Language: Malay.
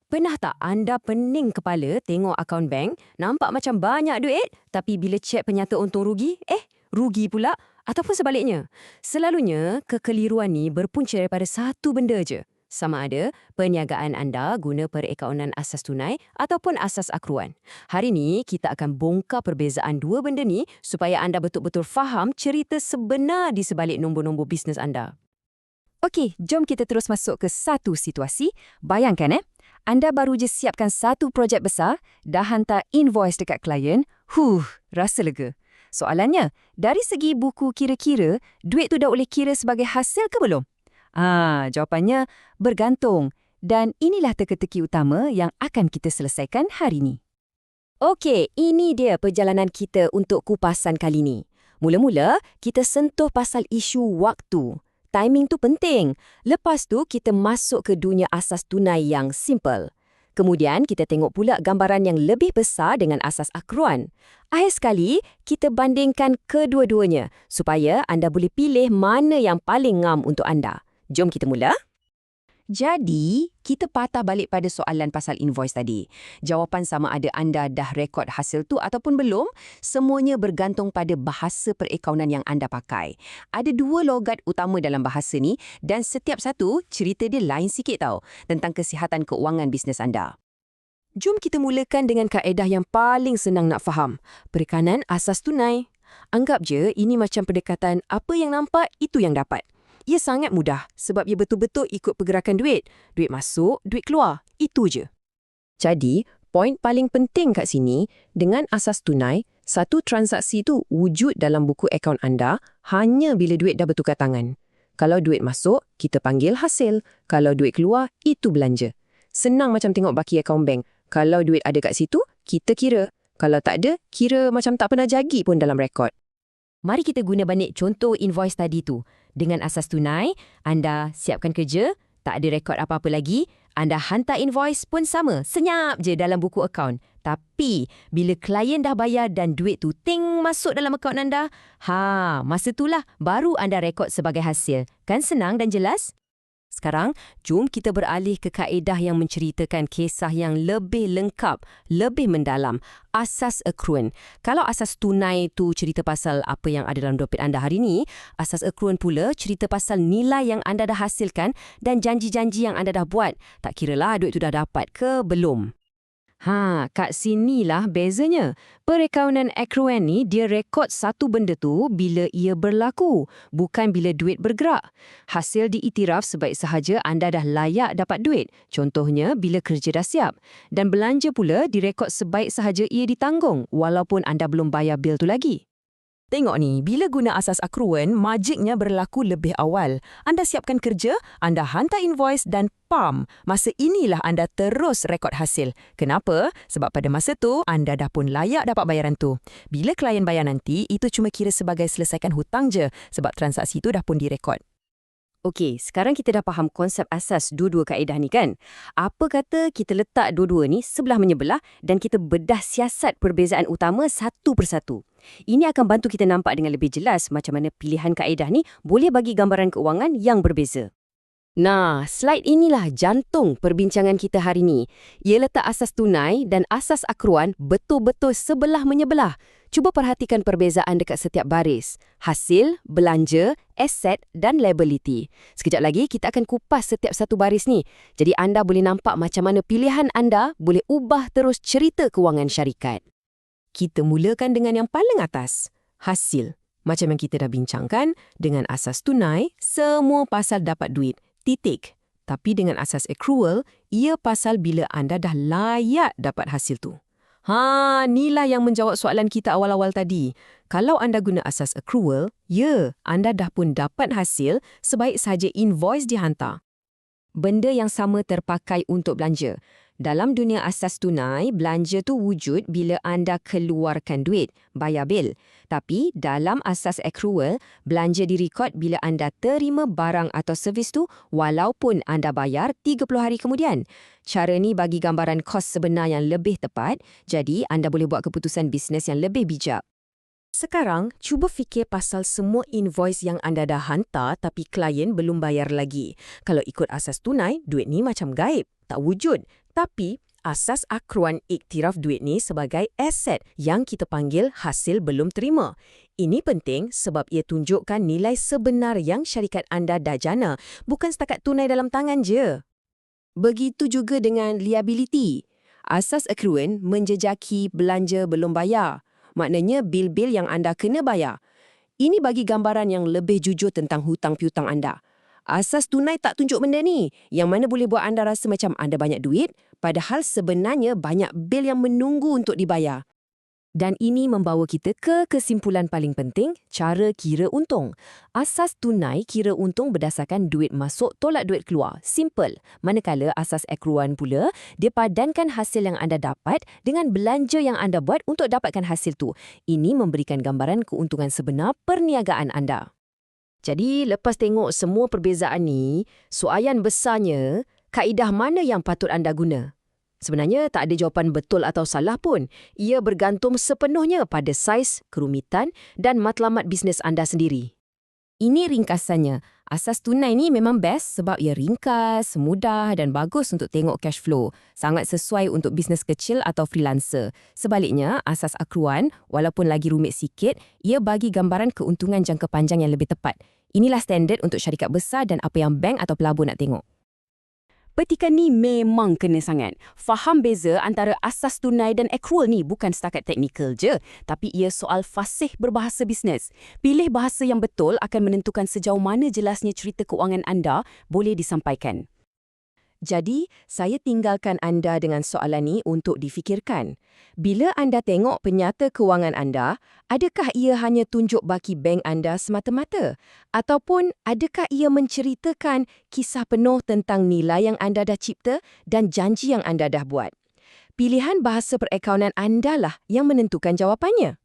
Pernah tak anda pening kepala tengok akaun bank, nampak macam banyak duit, tapi bila cek penyata untung rugi, rugi pula? Ataupun sebaliknya? Selalunya, kekeliruan ni berpunca daripada satu benda je. Sama ada perniagaan anda guna perakaunan asas tunai ataupun asas akruan. Hari ni, kita akan bongkar perbezaan dua benda ni supaya anda betul-betul faham cerita sebenar di sebalik nombor-nombor bisnes anda. Okey, jom kita terus masuk ke satu situasi. Bayangkan anda baru je siapkan satu projek besar, dah hantar invoice dekat klien, rasa lega. Soalannya, dari segi buku kira-kira, duit tu dah boleh kira sebagai hasil ke belum? Jawapannya bergantung. Dan inilah teka-teki utama yang akan kita selesaikan hari ini. Okey, ini dia perjalanan kita untuk kupasan kali ni. Mula-mula, kita sentuh pasal isu waktu. Timing tu penting. Lepas tu, kita masuk ke dunia asas tunai yang simple. Kemudian, kita tengok pula gambaran yang lebih besar dengan asas akruan. Akhir sekali, kita bandingkan kedua-duanya supaya anda boleh pilih mana yang paling ngam untuk anda. Jom kita mula. Jadi, kita patah balik pada soalan pasal invoice tadi. Jawapan sama ada anda dah rekod hasil tu ataupun belum, semuanya bergantung pada bahasa perakaunan yang anda pakai. Ada dua logat utama dalam bahasa ni dan setiap satu cerita dia lain sikit tau tentang kesihatan keuangan bisnes anda. Jom kita mulakan dengan kaedah yang paling senang nak faham. Perikanan asas tunai. Anggap je ini macam pendekatan apa yang nampak, itu yang dapat. Ia sangat mudah sebab ia betul-betul ikut pergerakan duit. Duit masuk, duit keluar. Itu je. Jadi, poin paling penting kat sini, dengan asas tunai, satu transaksi tu wujud dalam buku akaun anda hanya bila duit dah bertukar tangan. Kalau duit masuk, kita panggil hasil. Kalau duit keluar, itu belanja. Senang macam tengok baki akaun bank. Kalau duit ada kat situ, kita kira. Kalau tak ada, kira macam tak pernah jagi pun dalam rekod. Mari kita guna balik contoh invoice tadi tu. Dengan asas tunai, anda siapkan kerja, tak ada rekod apa-apa lagi, anda hantar invoice pun sama, senyap je dalam buku akaun. Tapi, bila klien dah bayar dan duit tu ting masuk dalam akaun anda, masa itulah baru anda rekod sebagai hasil. Kan senang dan jelas? Sekarang, jom kita beralih ke kaedah yang menceritakan kisah yang lebih lengkap, lebih mendalam. Asas akruan. Kalau asas tunai tu cerita pasal apa yang ada dalam dompet anda hari ni, asas akruan pula cerita pasal nilai yang anda dah hasilkan dan janji-janji yang anda dah buat. Tak kiralah duit tu dah dapat ke belum. Kat sinilah bezanya. Perakaunan akruan ni dia rekod satu benda tu bila ia berlaku, bukan bila duit bergerak. Hasil diiktiraf sebaik sahaja anda dah layak dapat duit. Contohnya bila kerja dah siap. Dan belanja pula direkod sebaik sahaja ia ditanggung walaupun anda belum bayar bil tu lagi. Tengok ni, bila guna asas akruan, magiknya berlaku lebih awal. Anda siapkan kerja, anda hantar invoice dan masa inilah anda terus rekod hasil. Kenapa? Sebab pada masa tu, anda dah pun layak dapat bayaran tu. Bila klien bayar nanti, itu cuma kira sebagai selesaikan hutang je sebab transaksi tu dah pun direkod. Okey, sekarang kita dah faham konsep asas dua-dua kaedah ni kan? Apa kata kita letak dua-dua ni sebelah menyebelah dan kita bedah siasat perbezaan utama satu persatu. Ini akan bantu kita nampak dengan lebih jelas macam mana pilihan kaedah ni boleh bagi gambaran keuangan yang berbeza. Nah, slide inilah jantung perbincangan kita hari ni. Ia letak asas tunai dan asas akruan betul-betul sebelah menyebelah. Cuba perhatikan perbezaan dekat setiap baris. Hasil, belanja, aset dan liability. Sekejap lagi kita akan kupas setiap satu baris ni. Jadi anda boleh nampak macam mana pilihan anda boleh ubah terus cerita kewangan syarikat. Kita mulakan dengan yang paling atas. Hasil. Macam yang kita dah bincangkan, dengan asas tunai, semua pasal dapat duit. Titik. Tapi dengan asas accrual, ia pasal bila anda dah layak dapat hasil tu. Inilah yang menjawab soalan kita awal-awal tadi. Kalau anda guna asas accrual, anda dah pun dapat hasil sebaik sahaja invoice dihantar. Benda yang sama terpakai untuk belanja. Dalam dunia asas tunai, belanja tu wujud bila anda keluarkan duit, bayar bil. Tapi dalam asas accrual, belanja direkod bila anda terima barang atau servis tu walaupun anda bayar 30 hari kemudian. Cara ni bagi gambaran kos sebenar yang lebih tepat, jadi anda boleh buat keputusan bisnes yang lebih bijak. Sekarang, cuba fikir pasal semua invoice yang anda dah hantar tapi klien belum bayar lagi. Kalau ikut asas tunai, duit ni macam gaib, tak wujud. Tapi, asas akruan iktiraf duit ni sebagai aset yang kita panggil hasil belum terima. Ini penting sebab ia tunjukkan nilai sebenar yang syarikat anda dah jana, bukan setakat tunai dalam tangan je. Begitu juga dengan liability. Asas akruan menjejaki belanja belum bayar. Maknanya bil-bil yang anda kena bayar. Ini bagi gambaran yang lebih jujur tentang hutang piutang anda. Asas tunai tak tunjuk benda ni, yang mana boleh buat anda rasa macam anda banyak duit, padahal sebenarnya banyak bil yang menunggu untuk dibayar. Dan ini membawa kita ke kesimpulan paling penting, cara kira untung. Asas tunai kira untung berdasarkan duit masuk tolak duit keluar. Simple. Manakala asas akruan pula, dia padankan hasil yang anda dapat dengan belanja yang anda buat untuk dapatkan hasil tu. Ini memberikan gambaran keuntungan sebenar perniagaan anda. Jadi, lepas tengok semua perbezaan ni, soalan besarnya, kaedah mana yang patut anda guna? Sebenarnya tak ada jawapan betul atau salah pun. Ia bergantung sepenuhnya pada saiz, kerumitan dan matlamat bisnes anda sendiri. Ini ringkasannya. Asas tunai ni memang best sebab ia ringkas, mudah dan bagus untuk tengok cash flow. Sangat sesuai untuk bisnes kecil atau freelancer. Sebaliknya, asas akruan, walaupun lagi rumit sikit, ia bagi gambaran keuntungan jangka panjang yang lebih tepat. Inilah standard untuk syarikat besar dan apa yang bank atau pelabur nak tengok. Petikan ni memang kena sangat. Faham beza antara asas tunai dan accrual ni bukan setakat teknikal je, tapi ia soal fasih berbahasa bisnes. Pilih bahasa yang betul akan menentukan sejauh mana jelasnya cerita keuangan anda boleh disampaikan. Jadi, saya tinggalkan anda dengan soalan ni untuk difikirkan. Bila anda tengok penyata kewangan anda, adakah ia hanya tunjuk baki bank anda semata-mata? Ataupun adakah ia menceritakan kisah penuh tentang nilai yang anda dah cipta dan janji yang anda dah buat? Pilihan bahasa perakaunan anda lah yang menentukan jawapannya.